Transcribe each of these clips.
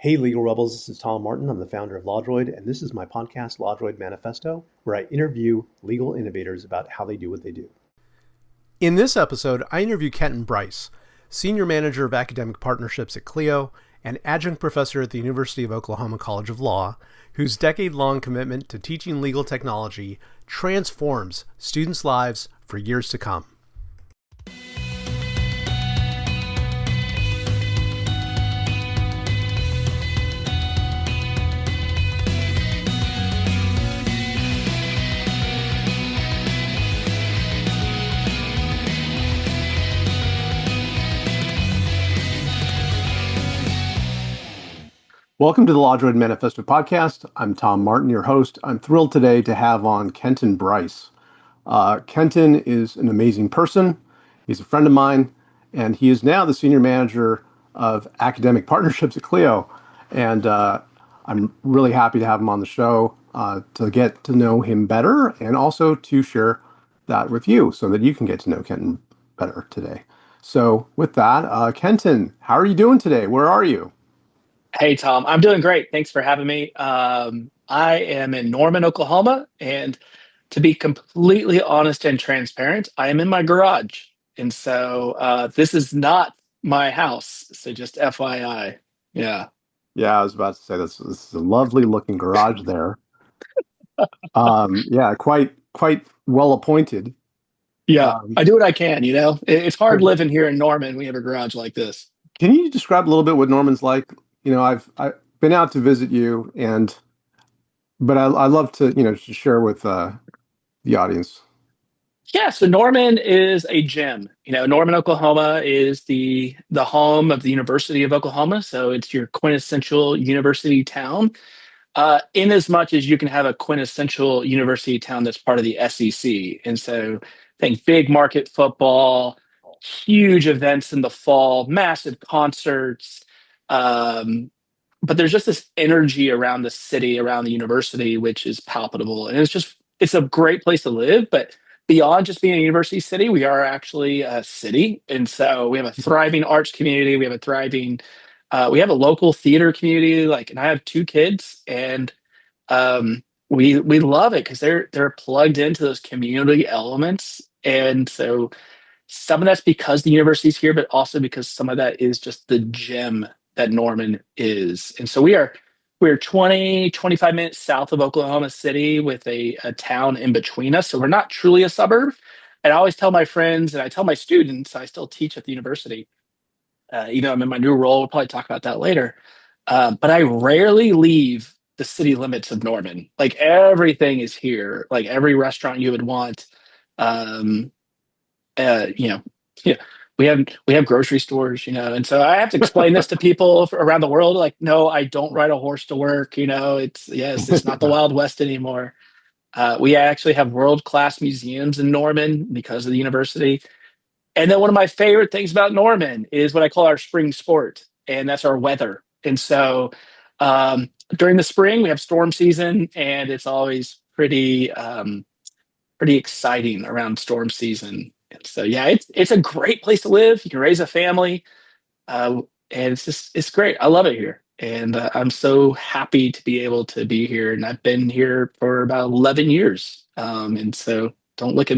Hey, Legal Rebels, this is Tom Martin. I'm the founder of LawDroid, and this is my podcast, LawDroid Manifesto, where I interview legal innovators about how they do what they do. In this episode, I interview Kenton Brice, Senior Manager of Academic Partnerships at Clio and Adjunct Professor at the University of Oklahoma College of Law, whose decade-long commitment to teaching legal technology transforms students' lives for years to come. Welcome to the LawDroid Manifesto podcast. I'm Tom Martin, your host. I'm thrilled today to have on Kenton Brice. Kenton is an amazing person. He's a friend of mine, and he is now the Senior Manager of Academic Partnerships at Clio. And I'm really happy to have him on the show to get to know him better and also to share that with you so that you can get to know Kenton better today. So with that, Kenton, how are you doing today? Where are you? Hey, Tom, I'm doing great. Thanks for having me. I am in Norman, Oklahoma, and to be completely honest and transparent, I am in my garage. And so this is not my house. So just FYI. Yeah. Yeah, I was about to say this is a lovely looking garage there. Yeah, quite well appointed. Yeah. Um, I do what I can, you know. It's hard living here in Norman. We have a garage like this. can you describe a little bit what Norman's like? You know, I've been out to visit you, but I love to to share with the audience. Yeah, so Norman is a gem. You know, Norman, Oklahoma is the home of the University of Oklahoma. So it's your quintessential university town. In as much as you can have a quintessential university town that's part of the SEC. And so think big market football, huge events in the fall, massive concerts. Um, but there's just this energy around the city, around the university, which is palpable. And it's a great place to live. But beyond just being a university city, we are actually a city. And so we have a thriving arts community. We have a local theater community. And I have two kids, and we love it because they're plugged into those community elements. And so some of that's because the university's here, but also because some of that is just the gem that Norman is. And so we're 25 minutes south of Oklahoma City with a town in between us. So we're not truly a suburb. And I always tell my friends and I tell my students, I still teach at the university. Even though I'm in my new role, we'll probably talk about that later. But I rarely leave the city limits of Norman. Like everything is here. Like every restaurant you would want. Um, you know, yeah, we have grocery stores, you know, and so I have to explain this to people around the world. Like, no, I don't ride a horse to work. You know, it's not the Wild West anymore. We actually have world-class museums in Norman because of the university. And then one of my favorite things about Norman is what I call our spring sport, and that's our weather. And so during the spring, we have storm season, and it's always pretty exciting around storm season. And so, yeah, it's a great place to live. You can raise a family, and it's great. I love it here, and I'm so happy to be able to be here. And I've been here for about 11 years, and so don't look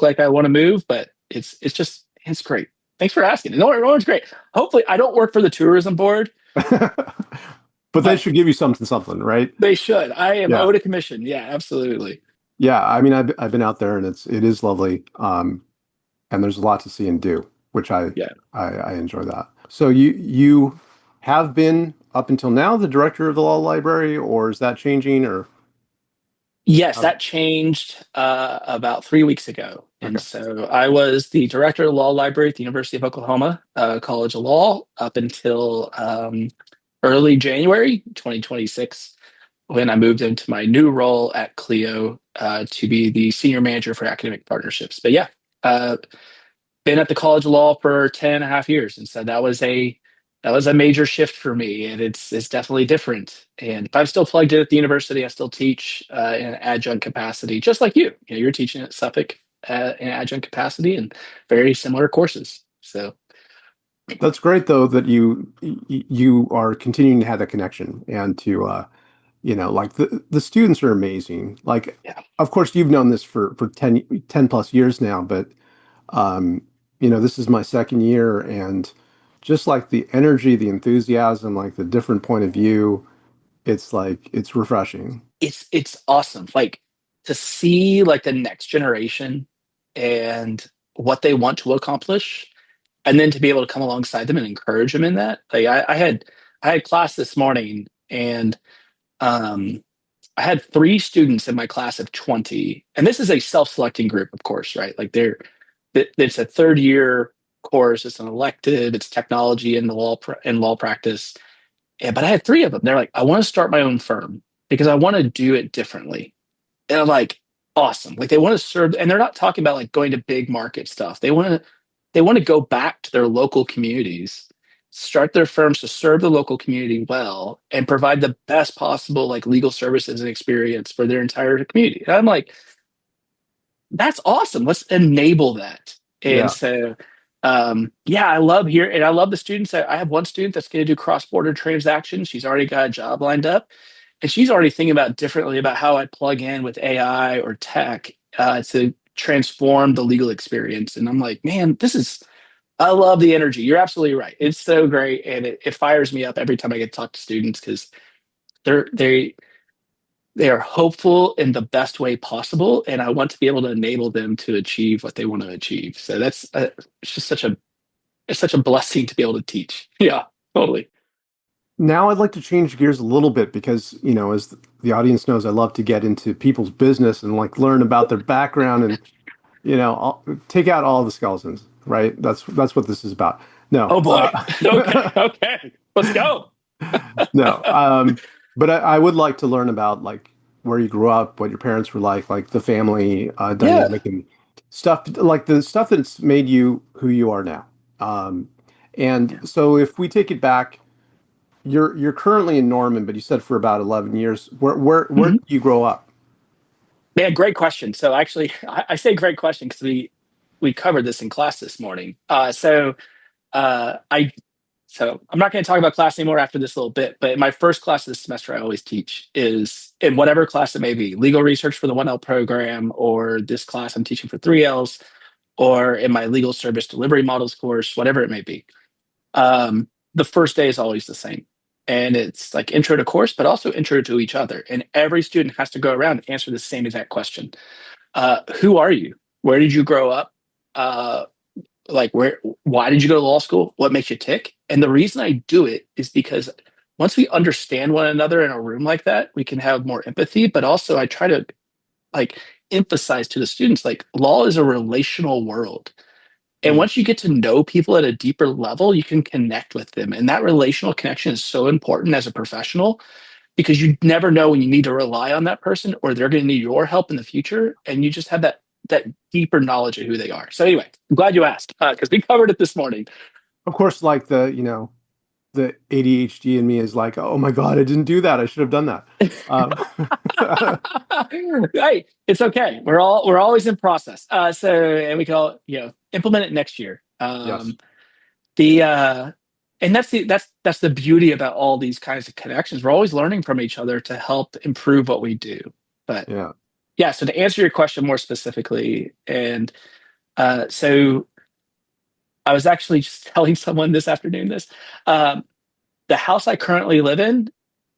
like I want to move, but it's great. Thanks for asking. No, everyone's great. Hopefully, I don't work for the tourism board, But they but should give you something, right? they should. I am Yeah, owed a commission. Yeah, absolutely. yeah. I mean, I've been out there, and it is lovely. And there's a lot to see and do, which Yeah. I enjoy that. So you have been up until now the director of the law library, or is that changing? Or Yes, how- that changed about 3 weeks ago. And okay, so I was the director of the law library at the University of Oklahoma College of Law up until early January 2026, when I moved into my new role at Clio to be the senior manager for academic partnerships. But yeah, uh, been at the College of Law for 10 and a half years. And so that was a major shift for me, and it's definitely different. And but I'm still plugged in at the university. I still teach in an adjunct capacity, just like you. You know, you're teaching at Suffolk in an adjunct capacity and very similar courses. So That's great though that you are continuing to have that connection and to like the students are amazing. Like, Yeah. of course, you've known this for 10 plus years now, but um, this is my second year, and just like the energy, the enthusiasm, like the different point of view, it's refreshing. It's awesome. Like to see like the next generation and what they want to accomplish, and then to be able to come alongside them and encourage them in that. Like I had class this morning, and um I had three students in my class of 20, and this is a self-selecting group, of course, right? Like it's a third year course, it's an elective, it's technology in the law practice. Yeah, but I had three of them. They're like, I want to start my own firm because I want to do it differently. And I'm like, awesome. Like they want to serve, and they're not talking about like going to big market stuff. They want to go back to their local communities, start their firms to serve the local community well, and provide the best possible like legal services and experience for their entire community. And I'm like, that's awesome. Let's enable that. And Yeah. so, yeah, I love here, and I love the students. I have one student that's going to do cross-border transactions. She's already got a job lined up, and she's already thinking about differently about how I plug in with AI or tech to transform the legal experience. And I'm like, man, I love the energy. You're absolutely right. It's so great, and it fires me up every time I get to talk to students because they're they are hopeful in the best way possible, and I want to be able to enable them to achieve what they want to achieve. So that's it's just such a blessing to be able to teach. Yeah, totally. Now I'd like to change gears a little bit because, as the audience knows, I love to get into people's business and like learn about their background and, take out all the skeletons, right? That's what this is about. No, Oh boy. Okay. Okay. Let's go. no. But I would like to learn about like where you grew up, what your parents were like the family Yeah. dynamic and stuff like the stuff that's made you who you are now. Um, and Yeah. so if we take it back, you're currently in Norman, but you said for about 11 years. Where Mhm. did you grow up? Yeah, great question. So actually, I say great question because we covered this in class this morning. I So I'm not going to talk about class anymore after this little bit, but my first class of this semester I always teach is in whatever class it may be, legal research for the 1L program, or this class I'm teaching for 3Ls, or in my legal service delivery models course, whatever it may be. The first day is always the same. And it's like intro to course, but also intro to each other. And every student has to go around and answer the same exact question. Who are you? Where did you grow up? Uh, why did you go to law school? What makes you tick? And the reason I do it is because once we understand one another in a room like that, we can have more empathy. But also I try to like emphasize to the students like law is a relational world. And Mm. once you get to know people at a deeper level, you can connect with them. And that relational connection is so important as a professional because you never know when you need to rely on that person or they're going to need your help in the future. And you just have that deeper knowledge of who they are. So anyway, I'm glad you asked because we covered it this morning. Of course, like the ADHD in me is like, oh my God, I didn't do that. I should have done that. Um, Right, it's okay. We're always in process. And we can all implement it next year. yes. The And that's the beauty about all these kinds of connections. We're always learning from each other to help improve what we do. But Yeah. yeah, so to answer your question more specifically, and so I was actually just telling someone this afternoon this. Um, the house I currently live in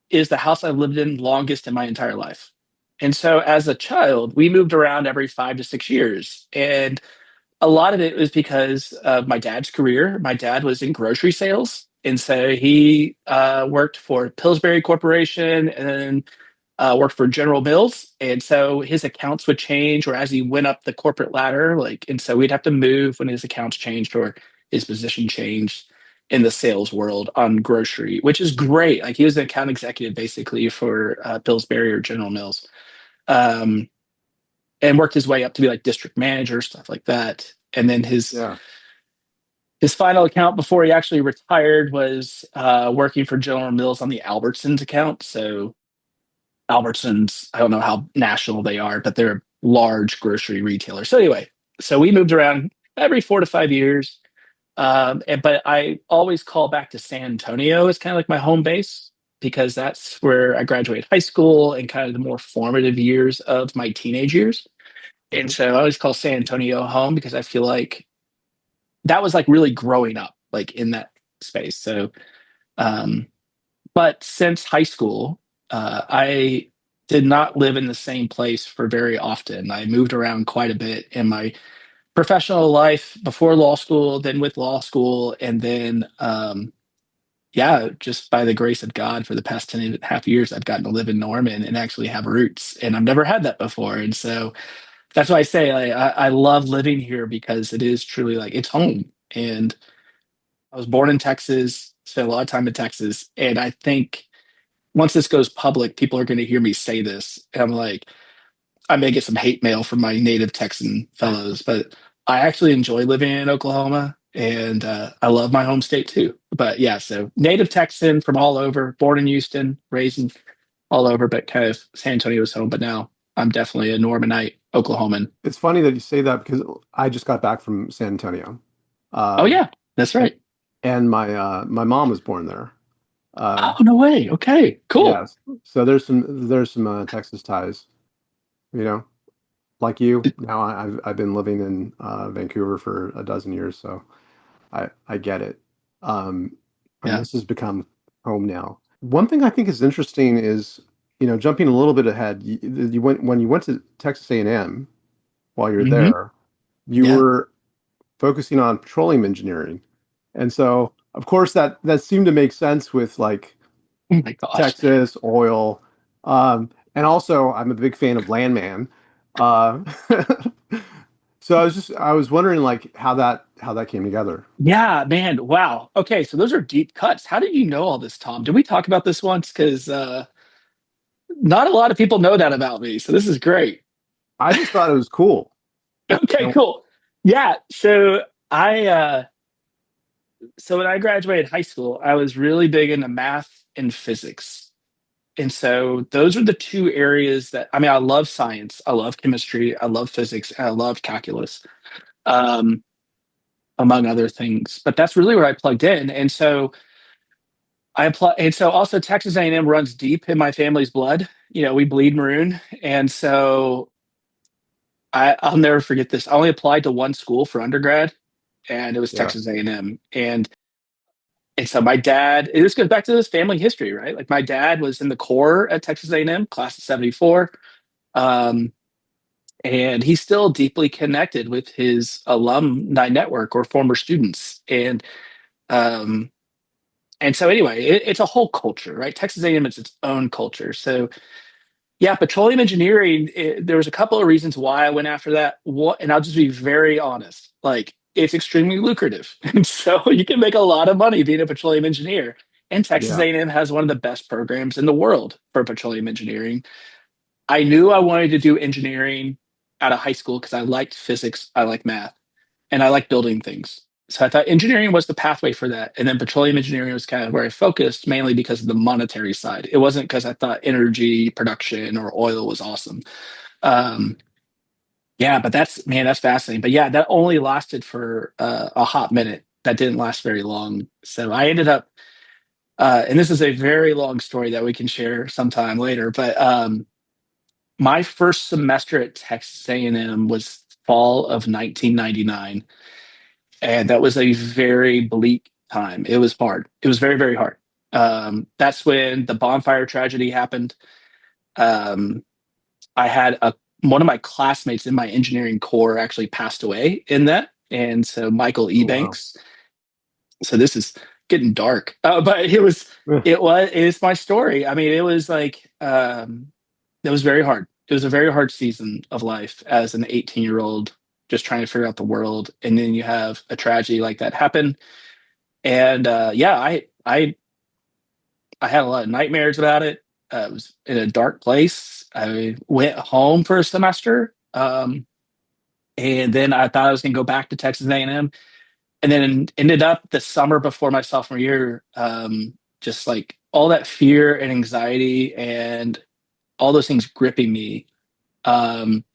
is the house I've lived in longest in my entire life. And so as a child, we moved around every 5 to 6 years. And a lot of it was because of my dad's career. My dad was in grocery sales. And so he worked for Pillsbury Corporation and then worked for General Mills. And so his accounts would change, or as he went up the corporate ladder, and so we'd have to move when his accounts changed or his position changed in the sales world on grocery, which is great. Like he was an account executive basically for Pillsbury or General Mills, um, and worked his way up to be like district manager, stuff like that. And then Yeah. his final account before he actually retired was working for General Mills on the Albertsons account. So Albertsons, I don't know how national they are, but they're a large grocery retailer. So anyway, so we moved around every 4 to 5 years. But I always call back to San Antonio as kind of like my home base because that's where I graduated high school and kind of the more formative years of my teenage years. And Mhm. so I always call San Antonio home because I feel like that was like really growing up, like in that space. So, um, but since high school, I did not live in the same place for very often. I moved around quite a bit in my professional life before law school, then with law school, and then yeah, just by the grace of God, for the past 10 and a half years, I've gotten to live in Norman and actually have roots. And I've never had that before. And so that's why I say like, I love living here because it is truly like it's home. And I was born in Texas, spent a lot of time in Texas. And I think once this goes public, people are going to hear me say this. And I'm like, I may get some hate mail from my native Texan fellows, but I actually enjoy living in Oklahoma and I love my home state too. But yeah, so native Texan from all over, born in Houston, raised in all over, but kind of San Antonio's home. But now I'm definitely a Normanite Oklahoman. It's funny that you say that because I just got back from San Antonio, Oh, uh, yeah, that's and, right. and my mom was born there. Uh, Oh, no way. Okay, cool. yes, so there's some Texas ties, you know, like you. Now I've been living in Vancouver for a dozen years, so I get it. Um, and Yeah. this has become home now. One thing I think is interesting is, jumping a little bit ahead, you went when you went to Texas A&M while you're Hmm. there, you Yeah. were focusing on petroleum engineering. And so, of course, that seemed to make sense with like Oh my gosh. Texas, oil. And also, I'm a big fan of Landman. Uh, so I was wondering like how that came together. Yeah, man. Wow. Okay, so those are deep cuts. How did you know all this, Tom? Did we talk about this once? Because not a lot of people know that about me. So this is great. I just thought it was cool. Okay, You cool. Yeah. So when I graduated high school, I was really big into math and physics. And so those are the two areas that I mean, I love science, I love chemistry, I love physics, and I love calculus, um, among other things. But that's really where I plugged in. And so I apply, and so also Texas A&M runs deep in my family's blood. You know, we bleed maroon, and so I'll never forget this. I only applied to one school for undergrad, and it was Yeah. Texas A&M. And so my dad, this goes back to this family history, right? Like my dad was in the Corps at Texas A&M, class of '74, um, and he's still deeply connected with his alumni network or former students. Um, and so anyway, it's a whole culture, right? Texas A&M is its own culture. So yeah, petroleum engineering, there was a couple of reasons why I went after that. What, and I'll just be very honest, like it's extremely lucrative. And so you can make a lot of money being a petroleum engineer. And Texas Yeah. A&M has one of the best programs in the world for petroleum engineering. I knew I wanted to do engineering out of high school because I liked physics, I like math, and I like building things. So I thought engineering was the pathway for that. And then petroleum engineering was kind of where I focused mainly because of the monetary side. It wasn't because I thought energy production or oil was awesome. Um, yeah, but that's fascinating. But yeah, that only lasted for a hot minute. That didn't last very long. So I ended up, and this is a very long story that we can share sometime later. But my first semester at Texas A&M was fall of 1999, and that was a very bleak time. It was hard. It was very, very hard. That's when the bonfire tragedy happened. Um, I had a one of my classmates in my engineering core actually passed away in that, and so Michael Oh, wow. Ebanks. So this is getting dark, but it is my story. I mean, it was like it was very hard. It was a very hard season of life as an 18-year-old just trying to figure out the world, and then you have a tragedy like that happen. And yeah, I had a lot of nightmares about it. I was in a dark place. I went home for a semester, and then I thought I was going to go back to Texas A&M, and then ended up the summer before my sophomore year, just like all that fear and anxiety and all those things gripping me. Um,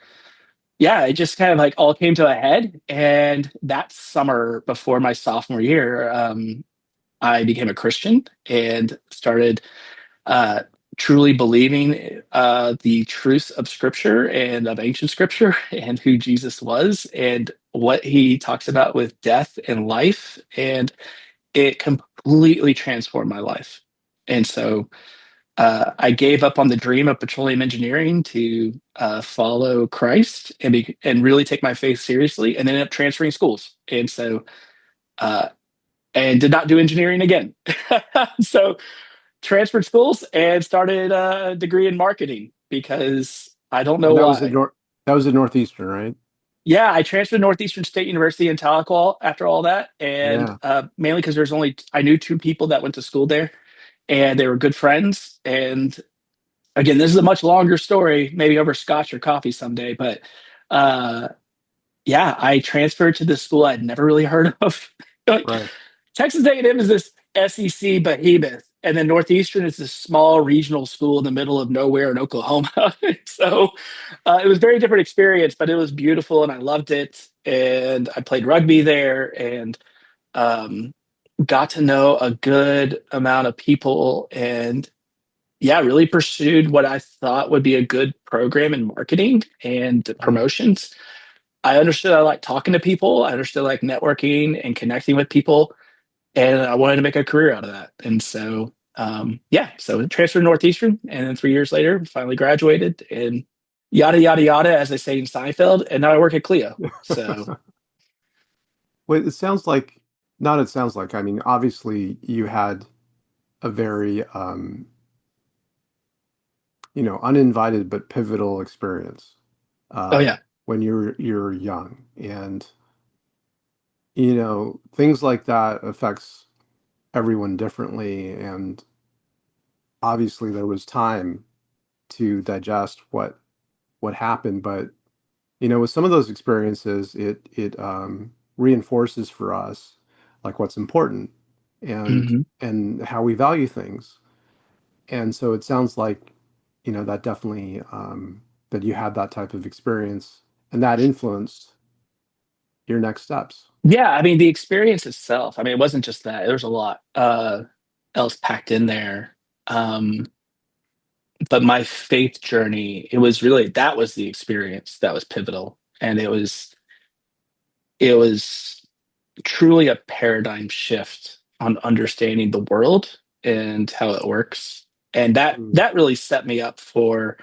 yeah, it just kind of like all came to a head. And that summer before my sophomore year, I became a Christian and started uh, truly believing the truths of Scripture and of ancient Scripture and who Jesus was and what he talks about with death and life. And it completely transformed my life. And so I gave up on the dream of petroleum engineering to follow Christ and really take my faith seriously, and ended up transferring schools. And so, uh, and did not do engineering again. So transferred schools and started a degree in marketing because I don't know And that was why. that was at Northeastern, right? Yeah, I transferred to Northeastern State University in Tahlequah after all that, and Yeah, mainly because I knew two people that went to school there, and they were good friends. And again, this is a much longer story, maybe over scotch or coffee someday. But uh, yeah, I transferred to this school I'd never really heard of. Like, right. Texas A&M is this SEC behemoth, and then Northeastern is this small regional school in the middle of nowhere in Oklahoma. So it was a very different experience, but it was beautiful, and I loved it. And I played rugby there, and um, got to know a good amount of people, and yeah, really pursued what I thought would be a good program in marketing and Right. promotions. I understood I like talking to people. I understood like networking and connecting with people, and I wanted to make a career out of that. And so, yeah, so transferred to Northeastern, and then 3 years later, finally graduated, and yada yada yada, as they say in Seinfeld. And now I work at Clio. So, Well, it sounds like, not it sounds like, I mean, obviously you had a very, uninvited but pivotal experience oh uh, yeah, when you're young. And, things like that affects everyone differently. And obviously there was time to digest what happened. But, with some of those experiences, it reinforces for us like what's important and hmm and how we value things. And so it sounds like, that definitely that you had that type of experience and that influenced your next steps. yeah. I mean, the experience itself. I mean, it wasn't just that. There was a lot else packed in there. Um, but my faith journey, it was really that was the experience that was pivotal, and it was truly a paradigm shift on understanding the world and how it works. And that Mm. that really set me up for,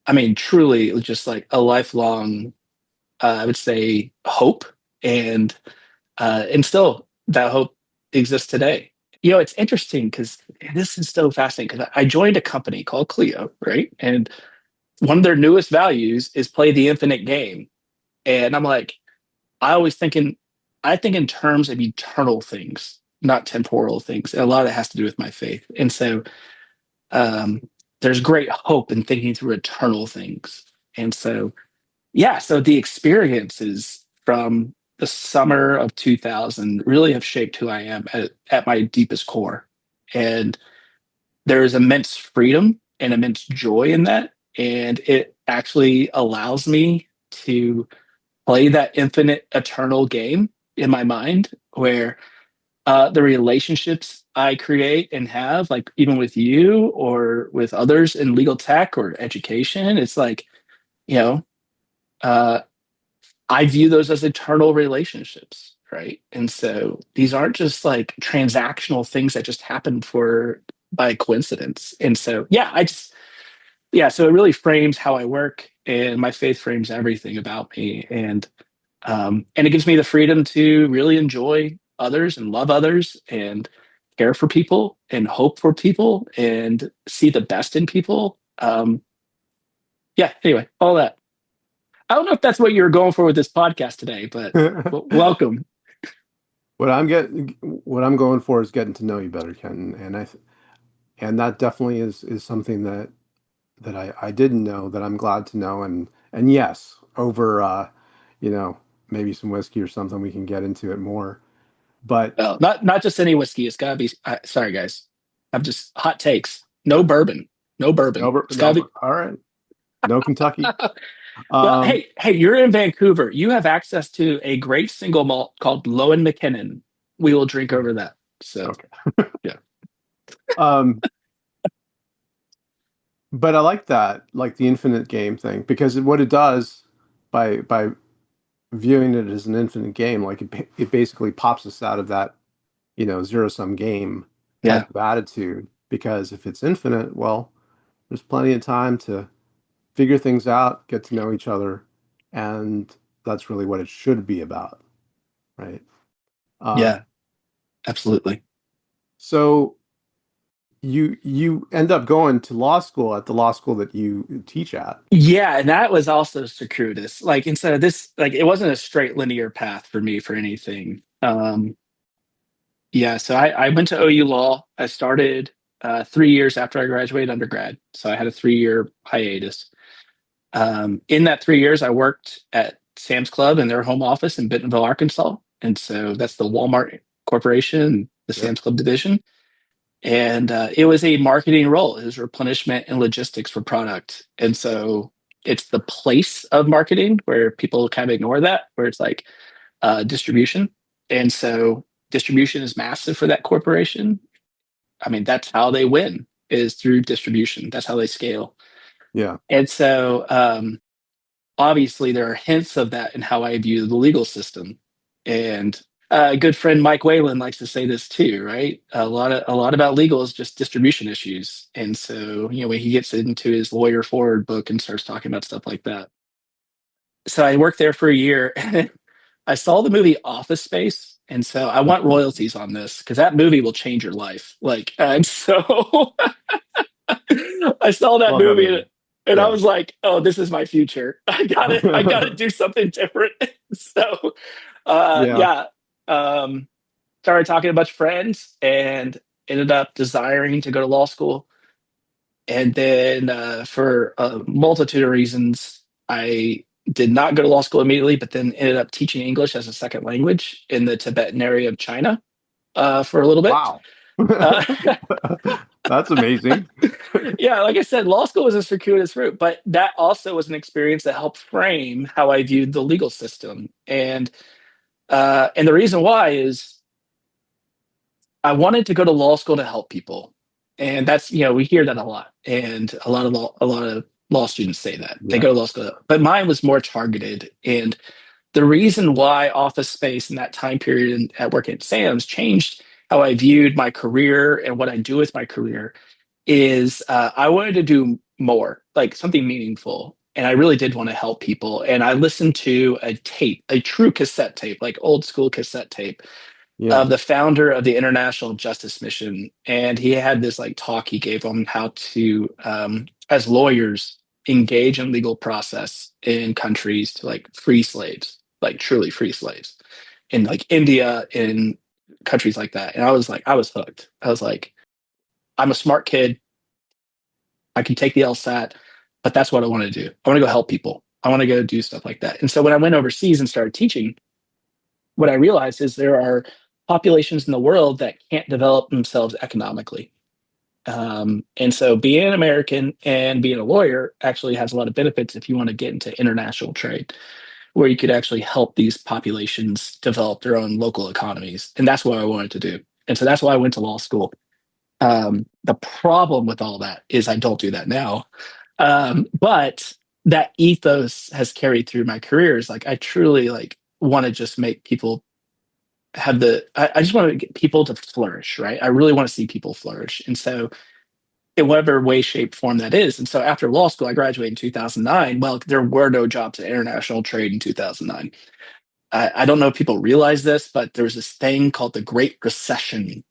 I mean, truly it was just like a lifelong, I would say, hope. And still that hope exists today. It's interesting because this is so fascinating because I joined a company called Clio, right? And one of their newest values is play the infinite game. And I'm like, I think in terms of eternal things, not temporal things. And a lot of that has to do with my faith. And so um, there's great hope in thinking through eternal things. And so, yeah, so the experiences from the summer of 2000 really have shaped who I am at my deepest core. And there is immense freedom and immense joy in that. And it actually allows me to play that infinite eternal game in my mind where the relationships I create and have, like even with you or with others in legal tech or education, it's like, you know, uh, I view those as eternal relationships, right? And so these aren't just like transactional things that just happen for by coincidence. And so, yeah, so it really frames how I work, and my faith frames everything about me. And it gives me the freedom to really enjoy others and love others and care for people and hope for people and see the best in people. Yeah, anyway, all that. I don't know if that's what you were going for with this podcast today, but welcome. What I'm going for is getting to know you better, Ken, and that definitely is something that I didn't know that I'm glad to know. And yes, over you know maybe some whiskey or something, we can get into it more. But Well, not just any whiskey. It's gotta be. Sorry, guys. I'm just hot takes. No bourbon. No bourbon. no, It's no, gotta be. all right, no Kentucky. Well, Um, hey, you're in Vancouver. You have access to a great single malt called Low and McKinnon. We will drink over that. So, okay. yeah. Um, but I like that, like the infinite game thing, because what it does by viewing it as an infinite game, like it basically pops us out of that, zero sum game Yeah. type of attitude. Because if it's infinite, well, there's plenty of time to figure things out, get to know each other, and that's really what it should be about, right? Um, Yeah, absolutely. so you end up going to law school at the law school that you teach at. Yeah, and that was also circuitous. Like instead of this, like it wasn't a straight linear path for me for anything. Yeah, so I went to OU Law. I started 3 years after I graduated undergrad. So I had a 3 year hiatus. In that 3 years, I worked at Sam's Club in their home office in Bentonville, Arkansas. And so that's the Walmart Corporation, the Yep. Sam's Club division. And it was a marketing role. It was replenishment and logistics for product. And so it's the place of marketing where people kind of ignore that, where it's like distribution. And so distribution is massive for that corporation. I mean, that's how they win is through distribution. That's how they scale. Yeah. And so obviously there are hints of that in how I view the legal system. And a good friend Mike Whalen likes to say this too, right? A lot about legal is just distribution issues. And so, when he gets into his Lawyer Forward book and starts talking about stuff like that. So I worked there for a year and I saw the movie Office Space. And so I want royalties on this because that movie will change your life. Like, and so I saw that Love that movie movie. and I Yeah. was like, oh, this is my future. I gotta do something different. So Yeah. yeah. Started talking to a bunch of friends and ended up desiring to go to law school. And then for a multitude of reasons, I did not go to law school immediately, but then ended up teaching English as a second language in the Tibetan area of China for a little bit. Wow. Uh, That's amazing. yeah, like I said, law school was a circuitous route, but that also was an experience that helped frame how I viewed the legal system. And the reason why is I wanted to go to law school to help people. And that's, we hear that a lot. And a lot of law students say that. They Yeah. go to law school. But mine was more targeted. And the reason why Office Space in that time period at work at Sam's changed how I viewed my career and what I do with my career is I wanted to do more, like something meaningful. And I really did want to help people. And I listened to a tape, a true cassette tape, like old school cassette tape Yeah. of the founder of the International Justice Mission. And he had this like talk he gave on how to, as lawyers, engage in legal process in countries to like free slaves, like truly free slaves in like India, in countries like that. And I was hooked. I was like, I'm a smart kid. I can take the LSAT, but that's what I want to do. I want to go help people. I want to go do stuff like that. And so when I went overseas and started teaching, what I realized is there are populations in the world that can't develop themselves economically. And so being an American and being a lawyer actually has a lot of benefits if you want to get into international trade, where you could actually help these populations develop their own local economies. And that's what I wanted to do. And so that's why I went to law school. The problem with all that is I don't do that now. But that ethos has carried through my career. Is like I truly like want to just make people have I just want to get people to flourish, right? I really want to see people flourish. And so in whatever way, shape, form that is. And so after law school, I graduated in 2009. Well, there were no jobs in international trade in 2009. I don't know if people realize this, but there was this thing called the Great Recession.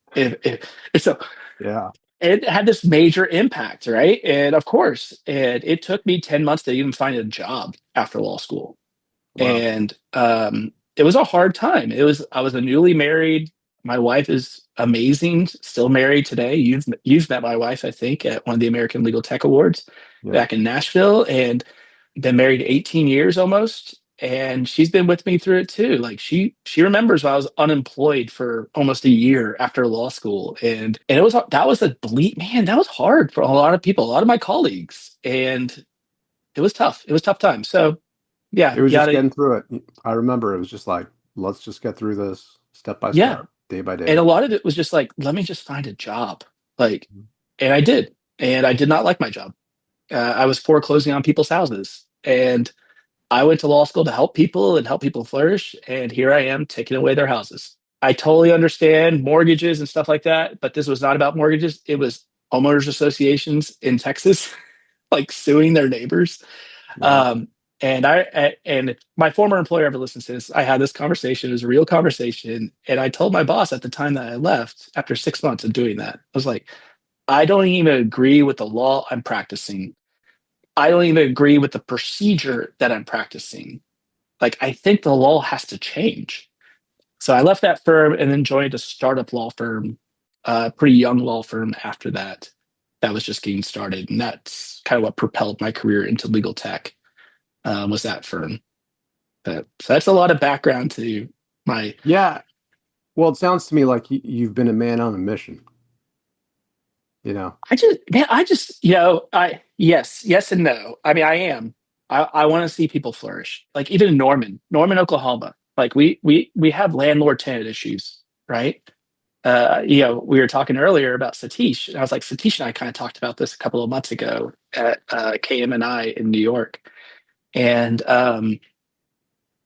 So Yeah. it had this major impact, right? And of course, it took me 10 months to even find a job after law school. Wow. And it was a hard time. I was a newly married. My wife is amazing, still married today. You've met my wife, I think, at one of the American Legal Tech Awards Yeah. back in Nashville, and been married 18 years almost. And she's been with me through it too. Like she remembers when I was unemployed for almost a year after law school, and that was a bleak man. That was hard for a lot of people, a lot of my colleagues, and it was tough. It was tough time. So yeah, It was you just gotta, getting through it. I remember it was just like, let's just get through this step by yeah. step, day by And day. a lot of it was just like, let me just find a job. Like, Mhm. and I did. And I did not like my job. I was foreclosing on people's houses. And I went to law school to help people flourish. And here I am taking away their houses. I totally understand mortgages and stuff like that, but this was not about mortgages. It was homeowners associations in Texas, like suing their neighbors. Wow. Um, and if my former employer ever listens to this, I had this conversation. It was a real conversation, and I told my boss at the time that I left after 6 months of doing that, I was like, I don't even agree with the law I'm practicing. I don't even agree with the procedure that I'm practicing. Like, I think the law has to change. So I left that firm and then joined a startup law firm, a pretty young law firm after that. That was just getting started, and that's kind of what propelled my career into legal tech. Was that firm? So that's a lot of background to my. Yeah. Well, it sounds to me like you've been a man on a mission, you know? I yes and no. I mean, I am. I want to see people flourish. Like even in Norman, Oklahoma. Like we have landlord tenant issues, right? We were talking earlier about Satish, and I was like, Satish and I kind of talked about this a couple of months ago at KMNI in New York, and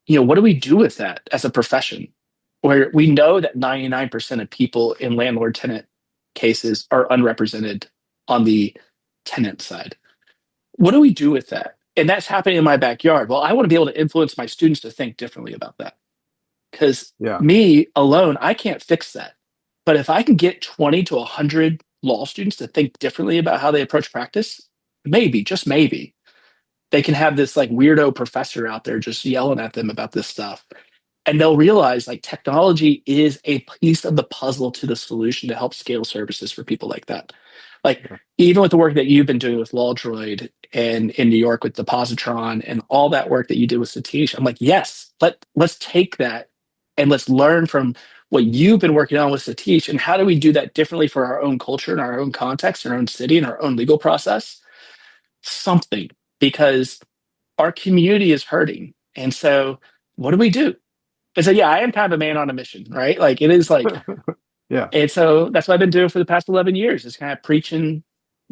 what do we do with that as a profession? Where we know that 99% of people in landlord tenant cases are unrepresented on the tenant side. What do we do with that? And that's happening in my backyard. Well, I want to be able to influence my students to think differently about that. Because Yeah. me alone, I can't fix that. But if I can get 20 to 100 law students to think differently about how they approach practice, maybe, just maybe, they can have this like weirdo professor out there just yelling at them about this stuff, and they'll realize like technology is a piece of the puzzle to the solution to help scale services for people like that. Like Yeah. even with the work that you've been doing with LawDroid and in New York with the Positron and all that work that you did with Satish, I'm like, yes, let's take that and let's learn from what you've been working on with Satish, and how do we do that differently for our own culture and our own context and our own city and our own legal process? Something, because our community is hurting. And so what do we do? And so, yeah, I am kind of a man on a mission, right? Like it is like, Yeah. and so that's what I've been doing for the past 11 years is kind of preaching.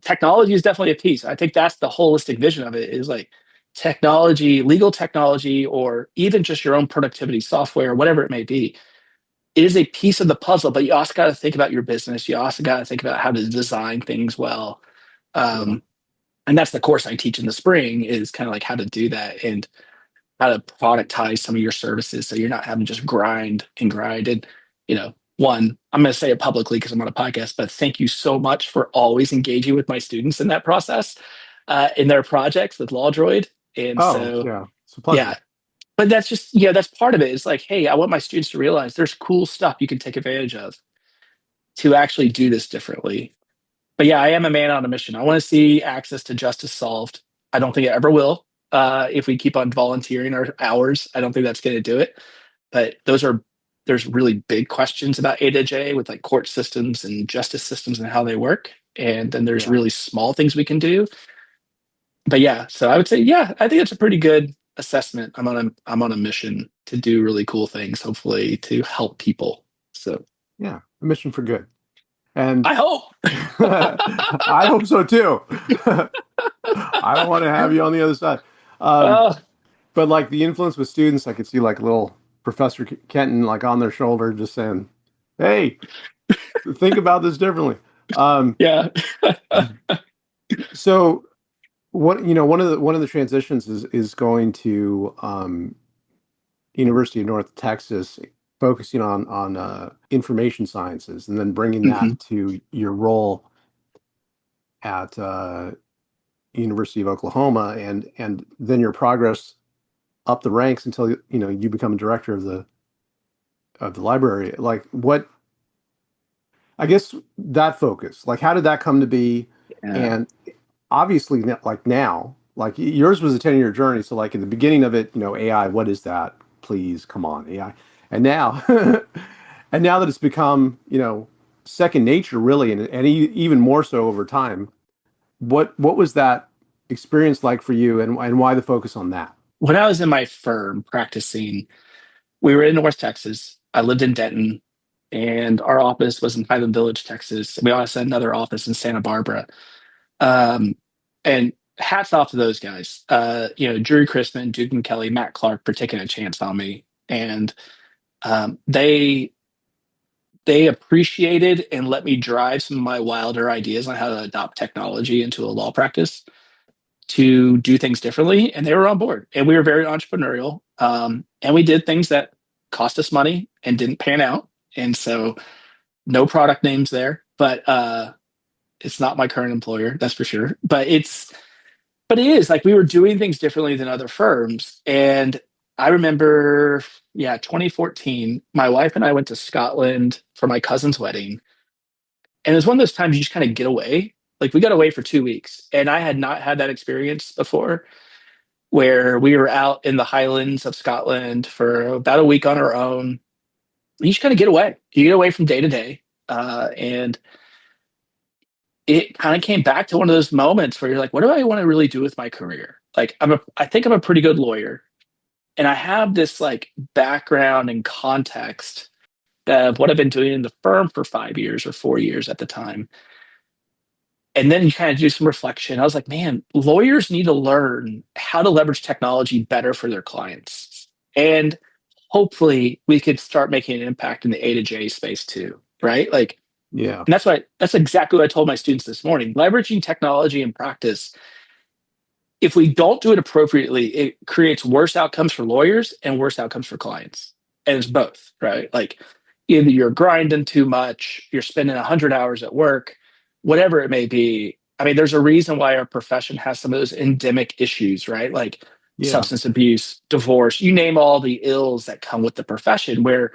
Technology is definitely a piece. I think that's the holistic vision of it is like technology, legal technology, or even just your own productivity software, whatever it may be. It is a piece of the puzzle, but you also got to think about your business. You also got to think about how to design things well. Yeah. Um, and that's the course I teach in the spring is kind of like how to do that. And how to productize some of your services so you're not having to just grind and grind. And, one, I'm going to say it publicly because I'm on a podcast, but thank you so much for always engaging with my students in that process, in their projects with LawDroid. And Oh, so, yeah. It's a yeah, pleasure. but that's just, that's part of it. It's like, hey, I want my students to realize there's cool stuff you can take advantage of to actually do this differently. But yeah, I am a man on a mission. I want to see access to justice solved. I don't think it ever will. If we keep on volunteering our hours, I don't think that's going to do it. But there's really big questions about A to J with like court systems and justice systems and how they work. And then there's Yeah. really small things we can do. But yeah, so I would say, yeah, I think it's a pretty good assessment. I'm on a mission to do really cool things, hopefully to help people. So Yeah. A mission for good. And I hope. I hope so too. I don't want to have you on the other side. Um, uh, but like the influence with students, I could see like little Professor Kenton like on their shoulder just saying, "Hey, think about this differently." Um, yeah. so one of the transitions is going to University of North Texas, focusing on information sciences, and then bringing Mhm. that to your role at University of Oklahoma, and then your progress up the ranks until you become a director of the library. Like what, I guess that focus, like how did that come to be? Yeah. And obviously like now, like yours was a 10-year journey. So like in the beginning of it, AI, what is that? Please come on, AI. And now, and now that it's become, second nature really, and even more so over time, what was that? experience like for you, and why the focus on that? When I was in my firm practicing, we were in North Texas. I lived in Denton, and our office was in Highland Village, Texas. We also had another office in Santa Barbara. Um, and hats off to those guys. Drew Chrisman, Duke and Kelly, Matt Clark for taking a chance on me, and they appreciated and let me drive some of my wilder ideas on how to adopt technology into a law practice to do things differently, and they were on board. And we were very entrepreneurial, and we did things that cost us money and didn't pan out. And so, no product names there, but it's not my current employer, that's for sure. But it is like we were doing things differently than other firms. And I remember, yeah, 2014, my wife and I went to Scotland for my cousin's wedding. And it was one of those times you just kind of get away. Like we got away for 2 weeks, and I had not had that experience before where we were out in the Highlands of Scotland for about a week on our own. You just kind of get away. You get away from day to day. And it kind of came back to one of those moments where you're like, what do I want to really do with my career? Like I think I'm a pretty good lawyer, and I have this like background and context of what I've been doing in the firm for 5 years or 4 years at the time. And then you kind of do some reflection. I was like, man, lawyers need to learn how to leverage technology better for their clients. And hopefully we could start making an impact in the A to J space too, right? Like, Yeah, and that's exactly what I told my students this morning. Leveraging technology in practice, if we don't do it appropriately, it creates worse outcomes for lawyers and worse outcomes for clients. And it's both, right? Like either you're grinding too much, you're spending 100 hours at work, whatever it may be. I mean, there's a reason why our profession has some of those endemic issues, right? Like yeah, substance abuse, divorce, you name all the ills that come with the profession, where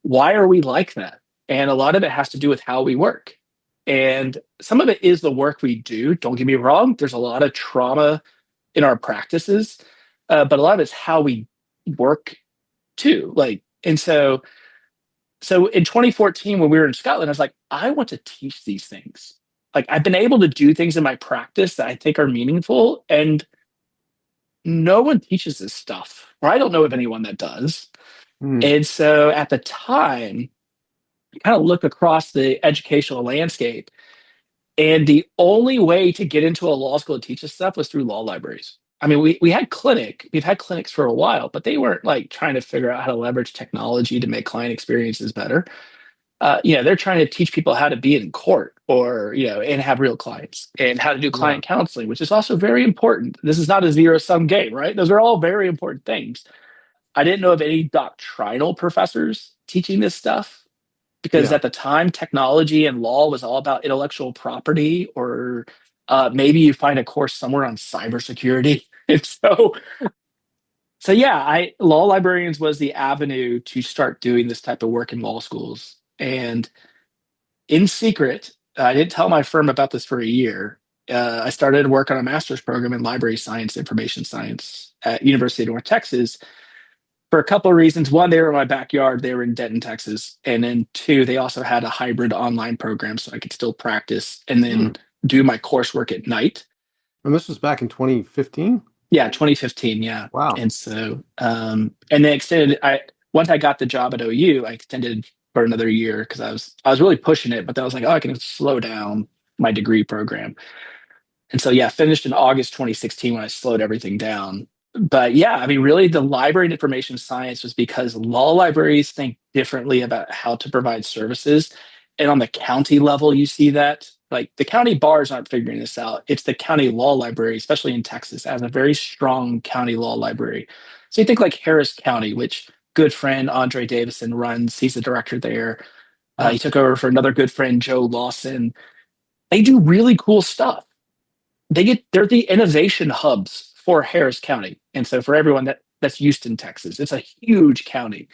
why are we like that? And a lot of it has to do with how we work. And some of it is the work we do. Don't get me wrong. There's a lot of trauma in our practices, but a lot of it's how we work too. Like, and so in 2014, when we were in Scotland, I was like, I want to teach these things. Like, I've been able to do things in my practice that I think are meaningful, and no one teaches this stuff, or I don't know of anyone that does. mm, And so at the time, I kind of look across the educational landscape, and the only way to get into a law school to teach this stuff was through law libraries. I mean, we've had clinics for a while, but they weren't like trying to figure out how to leverage technology to make client experiences better. They're trying to teach people how to be in court or, and have real clients and how to do yeah, client counseling, which is also very important. This is not a zero sum game, right? Those are all very important things. I didn't know of any doctrinal professors teaching this stuff because yeah. at the time, technology and law was all about intellectual property, or maybe you find a course somewhere on cybersecurity. And so yeah, I law librarians was the avenue to start doing this type of work in law schools. And in secret, I didn't tell my firm about this for a year. I started work on a master's program in library science, information science at University of North Texas for a couple of reasons. One, they were in my backyard. They were in Denton, Texas. And then two, they also had a hybrid online program so I could still practice and then Mm. do my coursework at night. And this was back in 2015. Yeah, 2015. Yeah. Wow. And so, and then once I got the job at OU, I extended for another year because I was really pushing it, but then I was like, oh, I can slow down my degree program. And so, yeah, finished in August 2016 when I slowed everything down. But yeah, I mean, really, the library and information science was because law libraries think differently about how to provide services. And on the county level, you see that. Like the county bars aren't figuring this out. It's the county law library, especially in Texas, has a very strong county law library. So you think like Harris County, which good friend Andre Davison runs. He's the director there. Yeah. He took over for another good friend, Joe Lawson. They do really cool stuff. They're the innovation hubs for Harris County. And so for everyone that's Houston, Texas, it's a huge county.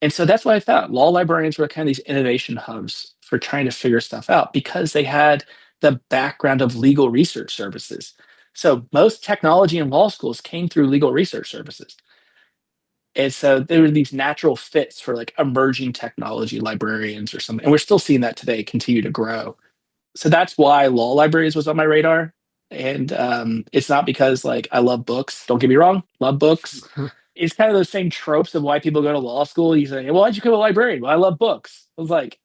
And so that's what I found. Law librarians were kind of these innovation hubs for trying to figure stuff out because they had the background of legal research services. So most technology in law schools came through legal research services. And so there were these natural fits for like emerging technology librarians or something. And we're still seeing that today continue to grow. So that's why law libraries was on my radar. And it's not because like I love books. Don't get me wrong, love books. It's kind of those same tropes of why people go to law school. You say, well, why'd you become a librarian? Well, I love books. I was like,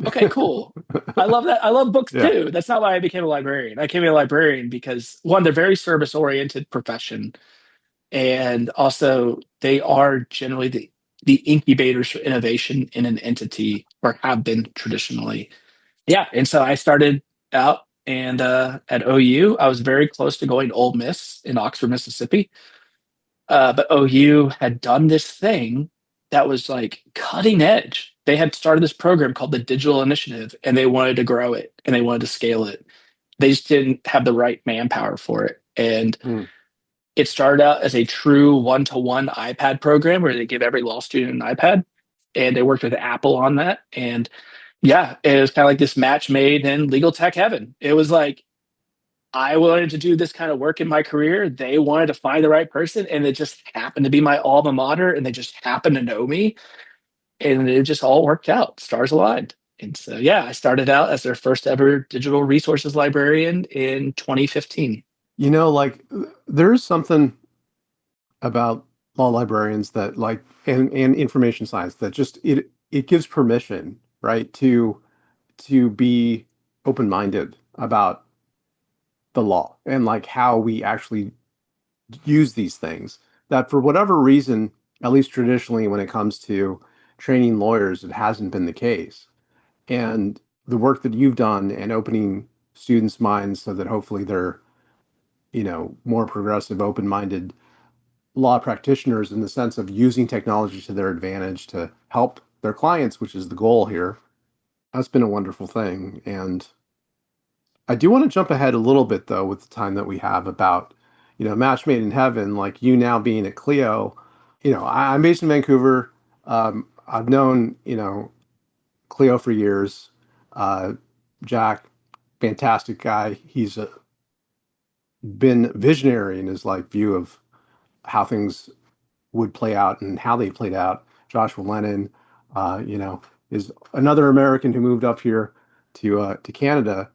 okay, cool. I love that. I love books Yeah. too. That's not why I became a librarian. I became a librarian because one, they're very service oriented profession. And also they are generally the incubators for innovation in an entity or have been traditionally. Yeah. And so I started out and at OU, I was very close to going to Ole Miss in Oxford, Mississippi. But OU had done this thing that was like cutting edge. They had started this program called the Digital Initiative, and they wanted to grow it and they wanted to scale it. They just didn't have the right manpower for it. And Hmm. it started out as a true one-to-one iPad program where they give every law student an iPad. And they worked with Apple on that. And yeah, it was kind of like this match made in legal tech heaven. It was like, I wanted to do this kind of work in my career. They wanted to find the right person, and it just happened to be my alma mater, and they just happened to know me, and it just all worked out. Stars aligned. And so, yeah, I started out as their first ever digital resources librarian in 2015. Like there's something about law librarians that like and information science that just it gives permission, right, to be open-minded about the law and like how we actually use these things. That for whatever reason, at least traditionally when it comes to training lawyers, it hasn't been the case. And the work that you've done and opening students' minds so that hopefully they're, more progressive, open-minded law practitioners in the sense of using technology to their advantage to help their clients, which is the goal here. That's been a wonderful thing. And I do want to jump ahead a little bit though with the time that we have about, match made in heaven, like you now being at Clio. I'm based in Vancouver. I've known, Clio for years. Uh, Jack, fantastic guy. He's been visionary in his like view of how things would play out and how they played out. Joshua Lennon, is another American who moved up here to Canada,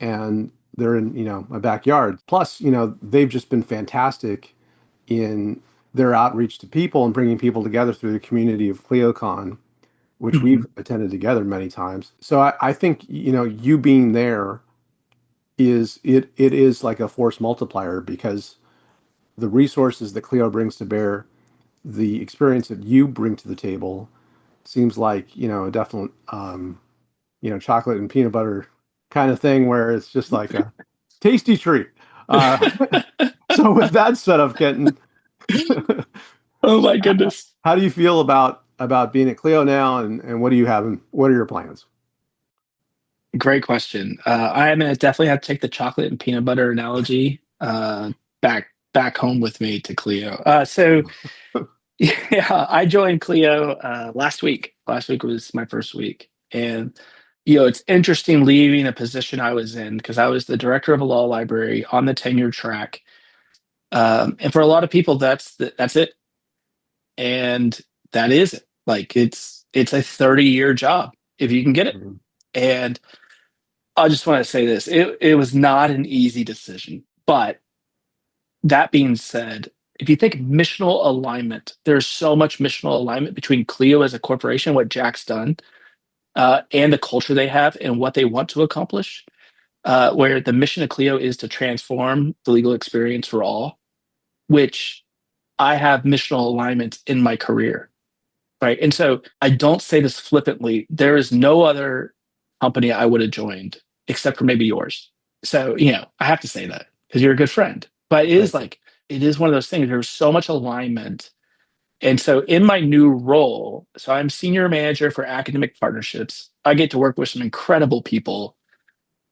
and they're in my backyard. Plus, they've just been fantastic in their outreach to people and bringing people together through the community of ClioCon, which we've Mhm. attended together many times. So I think you being there it is like a force multiplier because the resources that Clio brings to bear, the experience that you bring to the table seems like a definite chocolate and peanut butter kind of thing where it's just like a tasty treat. Uh, so with that set up, Kenton, Oh my goodness. how do you feel about being at Clio now, and what do you have? What are your plans? Great question. I'm gonna definitely have to take the chocolate and peanut butter analogy back home with me to Clio. So yeah, I joined Clio last week. Last week was my first week, and it's interesting leaving a position I was in because I was the director of a law library on the tenure track, and for a lot of people, that's it, and that is it. Like it's a 30-year job if you can get it, Mhm. and I just want to say this. It was not an easy decision. But that being said, if you think missional alignment, there's so much missional alignment between Clio as a corporation, what Jack's done, and the culture they have and what they want to accomplish, where the mission of Clio is to transform the legal experience for all, which I have missional alignment in my career. Right. And so I don't say this flippantly. There is no other company I would have joined except for maybe yours. So, I have to say that because you're a good friend. But Thank you. it is one of those things. There's so much alignment. And so in my new role, so I'm senior manager for academic partnerships. I get to work with some incredible people.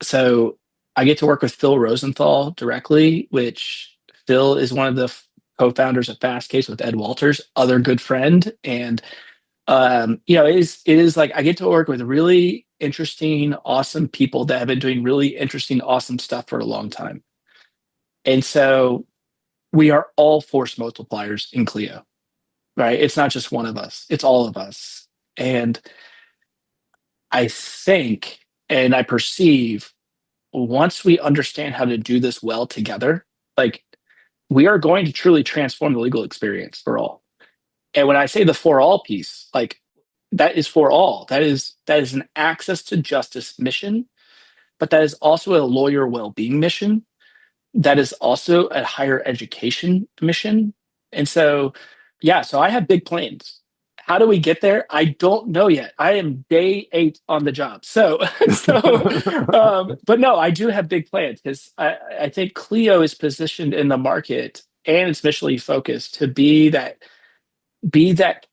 So I get to work with Phil Rosenthal directly, which Phil is one of the co-founders of Fastcase with Ed Walters, other good friend. And it is like I get to work with really interesting, awesome people that have been doing really interesting, awesome stuff for a long time. And so we are all force multipliers in Clio, right? It's not just one of us, it's all of us. And I think and I perceive once we understand how to do this well together, like we are going to truly transform the legal experience for all. And when I say the for all piece, like that is for all. That is an access to justice mission, but that is also a lawyer well-being mission. That is also a higher education mission. And so, yeah, so I have big plans. How do we get there? I don't know yet. I am day 8 on the job. So, but no, I do have big plans because I think Clio is positioned in the market and it's missionally focused to be that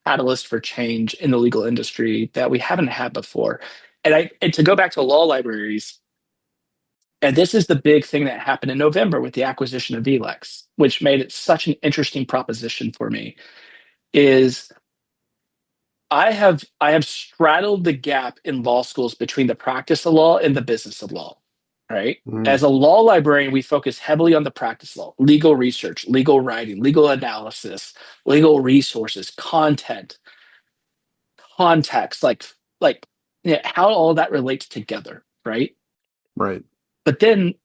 catalyst for change in the legal industry that we haven't had before. And to go back to law libraries, and this is the big thing that happened in November with the acquisition of VLEX, which made it such an interesting proposition for me, is I have straddled the gap in law schools between the practice of law and the business of law. Right. Mm, As a law librarian, we focus heavily on the practice law, legal research, legal writing, legal analysis, legal resources, content, context, like yeah, how all that relates together, right? right. But then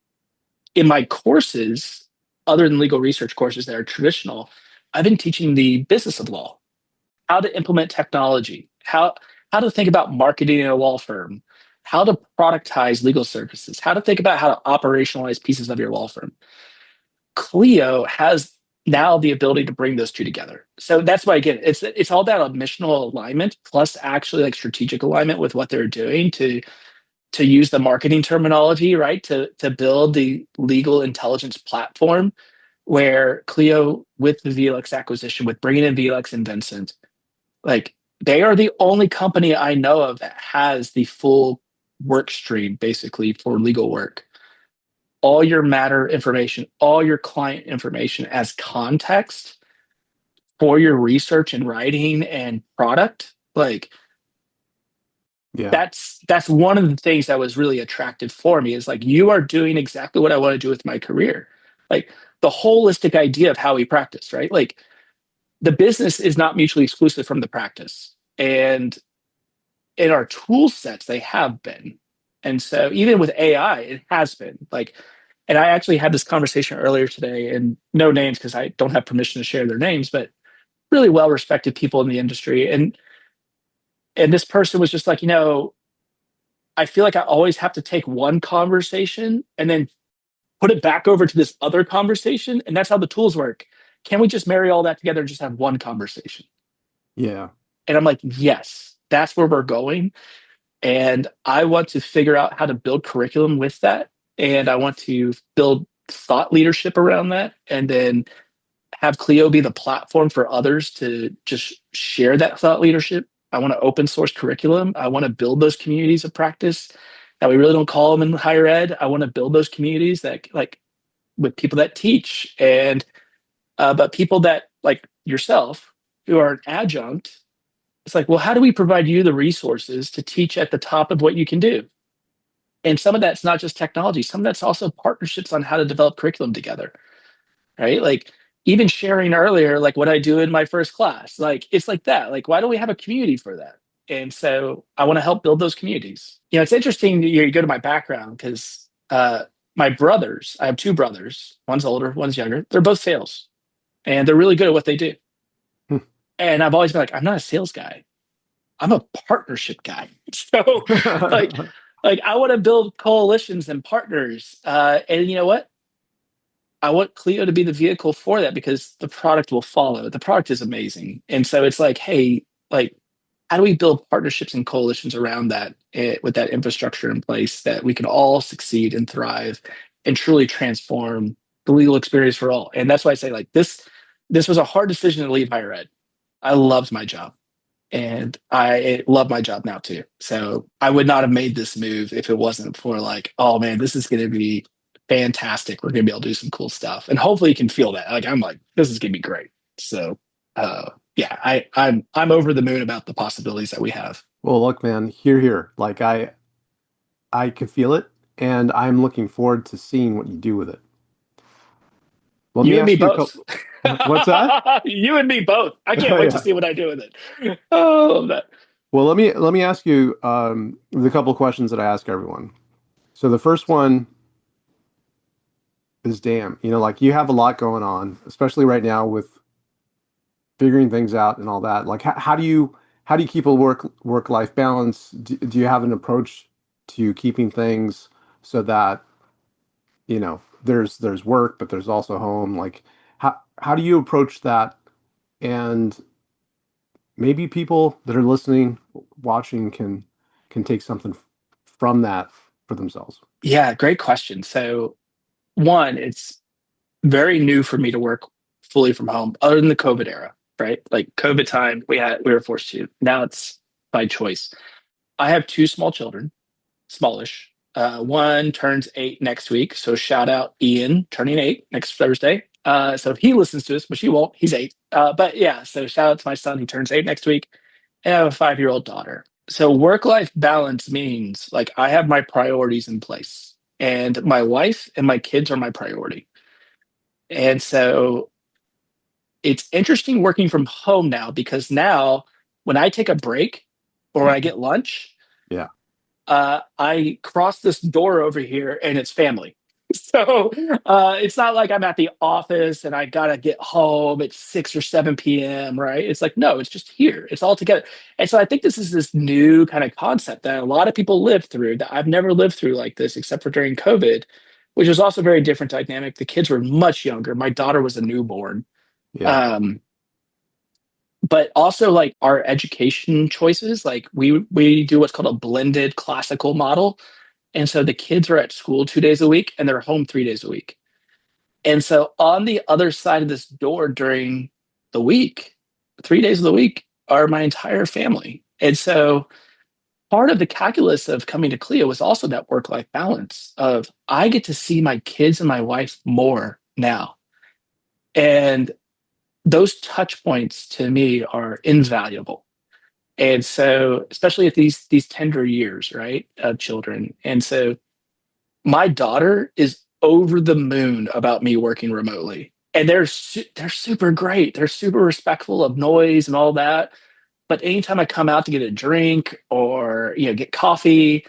in my courses, other than legal research courses that are traditional, I've been teaching the business of law, how to implement technology, how to think about marketing in a law firm, how to productize legal services, how to think about how to operationalize pieces of your law firm. Clio has now the ability to bring those two together. So that's why again, it's all about a missional alignment plus actually like strategic alignment with what they're doing to use the marketing terminology, right? To build the legal intelligence platform where Clio with the VLEX acquisition, with bringing in VLEX and Vincent, like they are the only company I know of that has the full work stream basically for legal work. All your matter information, all your client information as context for your research and writing and product. Like Yeah. that's one of the things that was really attractive for me is like you are doing exactly what I want to do with my career. Like the holistic idea of how we practice, right? Like the business is not mutually exclusive from the practice. And in our tool sets, they have been. And so even with AI, it has been like, and I actually had this conversation earlier today, and no names because I don't have permission to share their names, but really well respected people in the industry. And this person was just like, I feel like I always have to take one conversation and then put it back over to this other conversation. And that's how the tools work. Can we just marry all that together and just have one conversation? Yeah. And I'm like, yes, that's where we're going. And I want to figure out how to build curriculum with that. And I want to build thought leadership around that. And then have Clio be the platform for others to just share that thought leadership. I want to open source curriculum. I want to build those communities of practice that we really don't call them in higher ed. I want to build those communities that like with people that teach and but people that like yourself who are an adjunct. It's like, well, how do we provide you the resources to teach at the top of what you can do? And some of that's not just technology. Some of that's also partnerships on how to develop curriculum together, right? Like even sharing earlier, like what I do in my first class, like it's like that. Like, why don't we have a community for that? And so I want to help build those communities. It's interesting that you go to my background because my brothers, I have 2 brothers, one's older, one's younger. They're both sales and they're really good at what they do. Hmm. And I've always been like, I'm not a sales guy. I'm a partnership guy. So like, like I want to build coalitions and partners. And you know what? I want Clio to be the vehicle for that because the product will follow. The product is amazing. And so it's like, hey, like, how do we build partnerships and coalitions around that with that infrastructure in place that we can all succeed and thrive and truly transform the legal experience for all? And that's why I say like this was a hard decision to leave higher ed. I loved my job and I love my job now too. So I would not have made this move if it wasn't for like, oh man, this is going to be fantastic. We're going to be able to do some cool stuff, and hopefully you can feel that. Like I'm like, this is going to be great. So, yeah, I'm over the moon about the possibilities that we have. Well, look, man, here. Like I can feel it, and I'm looking forward to seeing what you do with it. Let You me and me ask you a both. couple. What's that? You and me both. I can't wait to Yeah. see what I do with it. Oh, I love that. Well, let me ask you the couple of questions that I ask everyone. So the first one. is damn. Like you have a lot going on, especially right now with figuring things out and all that. Like how do you keep a work life balance? Do you have an approach to keeping things so that there's work, but there's also home? Like how do you approach that? And maybe people that are listening, watching can take something from that for themselves. Yeah, great question. So one, it's very new for me to work fully from home, other than the COVID era, right? Like COVID time, we were forced to. Now it's by choice. I have two small children, smallish. One turns 8 next week, so shout out Ian turning 8 next Thursday. So if he listens to this, which he won't, he's 8. But yeah, so shout out to my son, he turns 8 next week, and I have a 5-year-old daughter. So work life balance means like I have my priorities in place, and my wife and my kids are my priority. And so it's interesting working from home now because now when I take a break or when I get lunch, Yeah. I cross this door over here and it's family. So it's not like I'm at the office and I gotta get home at 6 or 7 p.m. Right? It's like no, it's just here. It's all together. And so I think this is this new kind of concept that a lot of people live through that I've never lived through like this, except for during COVID, which was also a very different dynamic. The kids were much younger. My daughter was a newborn. Yeah. Um, but also like our education choices, like we do what's called a blended classical model, and so the kids are at school 2 days a week and they're home 3 days a week. And so on the other side of this door during the week, 3 days of the week are my entire family. And so part of the calculus of coming to Clio was also that work life balance of I get to see my kids and my wife more now. And those touch points to me are invaluable. And so, especially at these tender years, right, of children. And so, my daughter is over the moon about me working remotely, and they're super great. They're super respectful of noise and all that. But anytime I come out to get a drink or get coffee,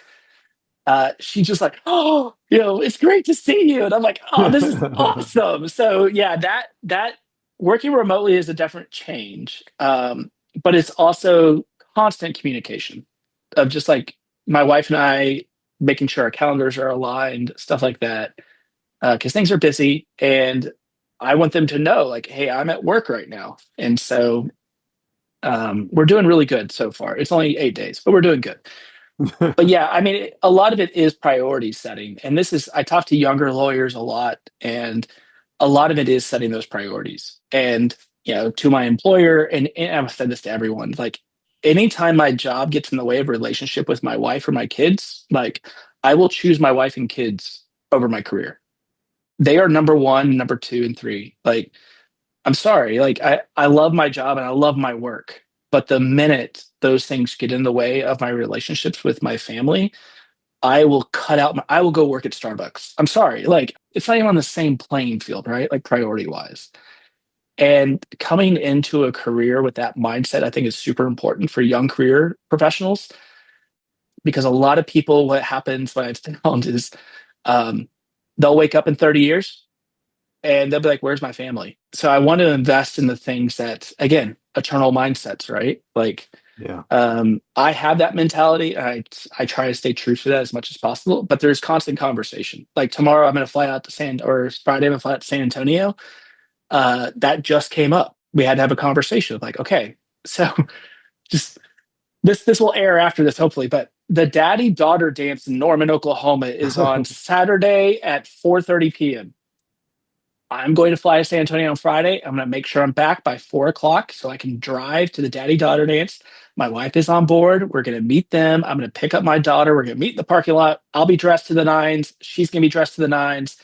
she's just like, "Oh, it's great to see you," and I'm like, "Oh, this is awesome." So yeah, that working remotely is a different change, but it's also constant communication of just like my wife and I making sure our calendars are aligned, stuff like that, because things are busy, and I want them to know, like, "Hey, I'm at work right now," and so we're doing really good so far. It's only 8 days, but we're doing good. But yeah, I mean, a lot of it is priority setting. And I talk to younger lawyers a lot, and a lot of it is setting those priorities. And, to my employer, and I've said this to everyone, like, anytime my job gets in the way of a relationship with my wife or my kids, like, I will choose my wife and kids over my career. They are number one, number two, and three. Like, I'm sorry, like, I love my job and I love my work. But the minute those things get in the way of my relationships with my family, I will go work at Starbucks. I'm sorry. Like, it's not even on the same playing field, right? Like, priority wise. And coming into a career with that mindset, I think is super important for young career professionals, because a lot of people, what happens, what I've found is, um, they'll wake up in 30 years and they'll be like, "Where's my family?" So I want to invest in the things that, again, eternal mindsets, right? Like, Yeah. I have that mentality. I try to stay true to that as much as possible. But there's constant conversation. Like tomorrow, I'm going to fly out to Friday, I'm going to fly out to San Antonio. That just came up. We had to have a conversation of like, okay, so just this will air after this, hopefully. But the daddy daughter dance in Norman, Oklahoma, is on Saturday at 4:30 p.m. I'm going to fly to San Antonio on Friday. I'm going to make sure I'm back by 4 o'clock so I can drive to the daddy daughter dance. My wife is on board. We're going to meet them. I'm going to pick up my daughter. We're going to meet in the parking lot. I'll be dressed to the nines. She's going to be dressed to the nines.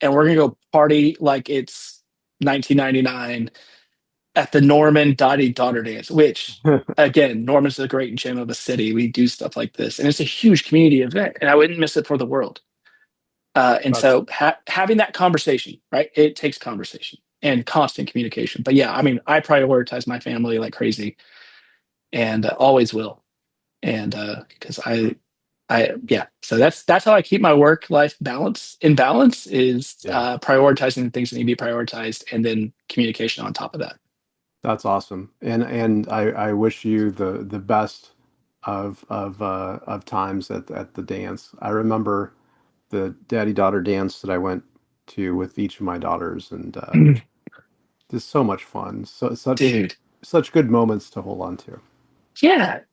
And we're going to go party like it's 1999 at the Norman Dottie Daughter Dance, which, again, Norman's a great gem of a city. We do stuff like this. And it's a huge community event. And I wouldn't miss it for the world. And That's so having that conversation, right? It takes conversation and constant communication. But yeah, I mean, I prioritize my family like crazy, and always will. And because So that's how I keep my work life balance in balance is Yeah. prioritizing the things that need to be prioritized, and then communication on top of that. That's awesome. And I wish you the best of times at the dance. I remember the daddy-daughter dance that I went to with each of my daughters, and just so much fun. So Dude, such good moments to hold on to.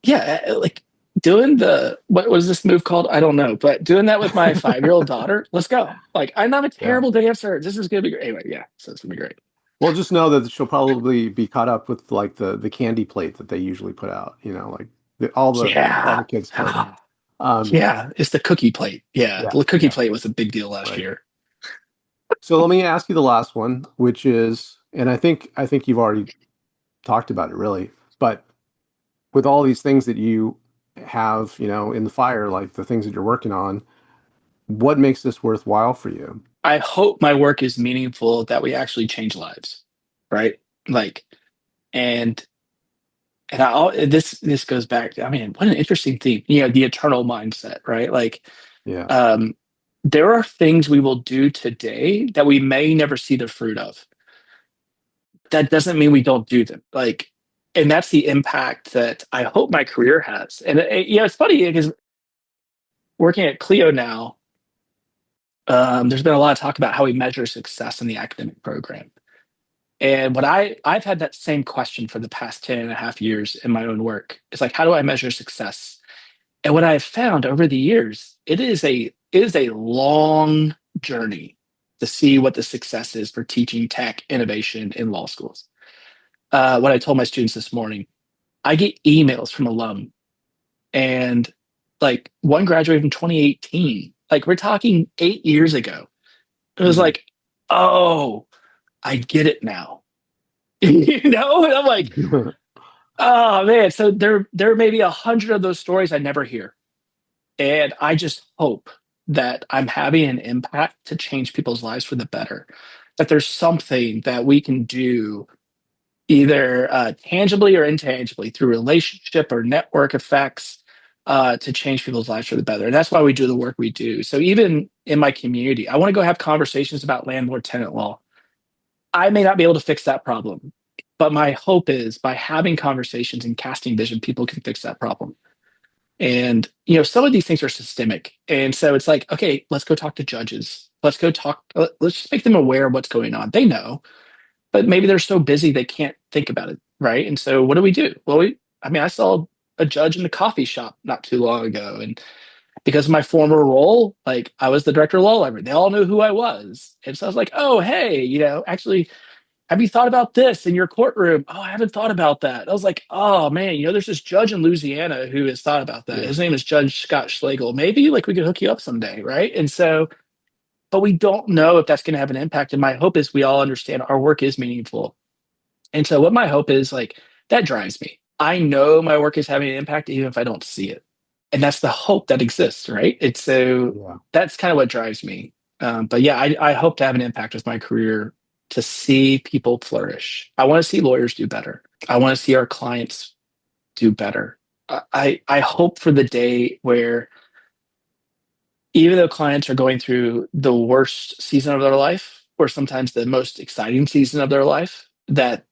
yeah, like doing the what was this move called? I don't know, but doing that with my 5-year-old daughter. Let's go. Like I'm not a Yeah. terrible dancer. This is gonna be great. Anyway, yeah, so it's gonna be great. Well, just know that she'll probably be caught up with like the candy plate that they usually put out, like all the Yeah. kids' toys. Um, Yeah, it's the cookie plate. Yeah, yeah, the cookie yeah, plate was a big deal last right. year. So let me ask you the last one, which is, and I think you've already talked about it really, but with all these things that you have, in the fire, like the things that you're working on, what makes this worthwhile for you? I hope my work is meaningful, that we actually change lives, right? Like, and this goes back. I mean, what an interesting theme. The eternal mindset, right? Like, Yeah. um, there are things we will do today that we may never see the fruit of. That doesn't mean we don't do them. Like, and that's the impact that I hope my career has. And it's funny because working at Clio now, there's been a lot of talk about how we measure success in the academic program. And what I've had that same question for the past 10 and a half years in my own work. It's like, how do I measure success? And what I've found over the years, it is a long journey to see what the success is for teaching tech innovation in law schools. What I told my students this morning, I get emails from alum, and like one graduated in 2018. Like we're talking 8 years ago. It was Mhm. like, oh, I get it now. And I'm like, oh man. So there may be 100 of those stories I never hear. And I just hope that I'm having an impact to change people's lives for the better. That there's something that we can do either tangibly or intangibly through relationship or network effects to change people's lives for the better. And that's why we do the work we do. So even in my community, I want to go have conversations about landlord tenant law. I may not be able to fix that problem, but my hope is by having conversations and casting vision, people can fix that problem. And some of these things are systemic, and so it's like, okay, let's go talk to judges. Let's go talk. Let's just make them aware of what's going on. They know, but maybe they're so busy they can't think about it, right? And so what do we do? Well, I saw a judge in a coffee shop not too long ago, and because of my former role, like I was the director of law library, they all knew who I was, and so I was like, oh, hey, actually, have you thought about this in your courtroom? Oh, I haven't thought about that. I was like, oh man, there's this judge in Louisiana who has thought about that. Yeah. His name is Judge Scott Schlegel. Maybe like we could hook you up someday, right? And so, but we don't know if that's going to have an impact. And my hope is we all understand our work is meaningful. And so, what my hope is like that drives me. I know my work is having an impact even if I don't see it, and that's the hope that exists, right? It's so Yeah. that's kind of what drives me. But yeah, I hope to have an impact with my career to see people flourish. I want to see lawyers do better. I want to see our clients do better. I hope for the day where even though clients are going through the worst season of their life, or sometimes the most exciting season of their life, that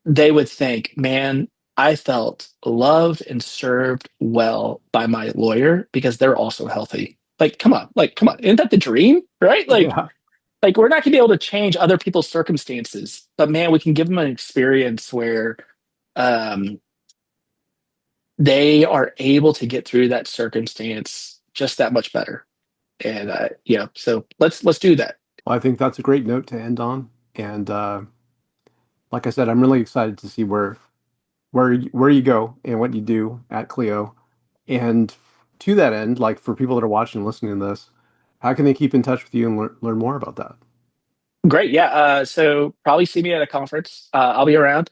they would think, man, I felt loved and served well by my lawyer because they're also healthy. Come on, isn't that the dream, right? Yeah. Like we're not going to be able to change other people's circumstances, but man, we can give them an experience where um, they are able to get through that circumstance just that much better. And so let's do that. Well, I think that's a great note to end on. And like I said, I'm really excited to see where you go and what you do at Clio. And to that end, like for people that are watching and listening to this, how can they keep in touch with you and learn more about that? Great, yeah. So probably see me at a conference. I'll be around.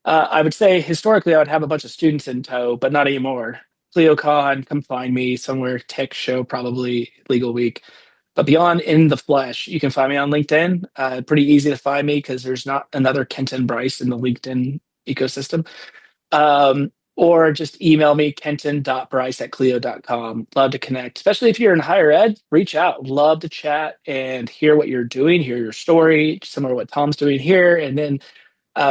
I would say historically, I would have a bunch of students in tow, but not anymore. CleoCon, come find me somewhere. Tech show, probably Legal Week. But beyond in the flesh, you can find me on LinkedIn. Pretty easy to find me because there's not another Kenton Brice in the LinkedIn ecosystem. Um, or just email me, kenton.brice@clio.com. Love to connect, especially if you're in higher ed. Reach out. Love to chat and hear what you're doing, hear your story, similar to what Tom's doing here, and then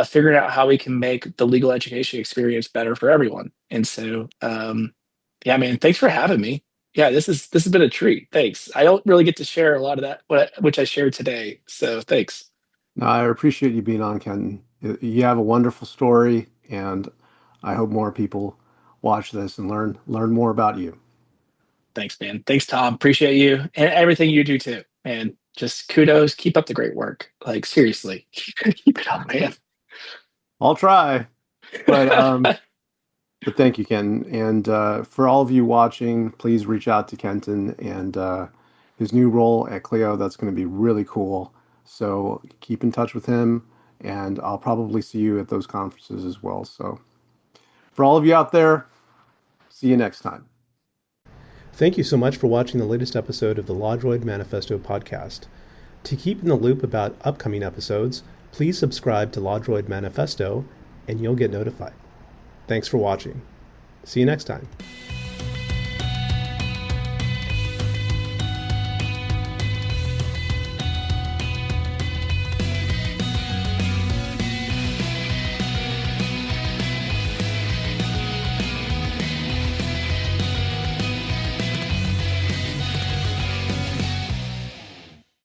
figuring out how we can make the legal education experience better for everyone. And so, yeah, man, thanks for having me. Yeah, this has been a treat. Thanks. I don't really get to share a lot of that, which I shared today. So thanks. No, I appreciate you being on, Kenton. You have a wonderful story, and I hope more people watch this and learn more about you. Thanks, man. Thanks, Tom. Appreciate you and everything you do too. And just kudos. Keep up the great work. Like seriously, keep it up, man. I'll try, but but thank you, Kenton. And for all of you watching, please reach out to Kenton and his new role at Clio. That's going to be really cool. So keep in touch with him, and I'll probably see you at those conferences as well. So for all of you out there, see you next time. Thank you so much for watching the latest episode of the LawDroid Manifesto podcast. To keep in the loop about upcoming episodes, please subscribe to LawDroid Manifesto and you'll get notified. Thanks for watching. See you next time.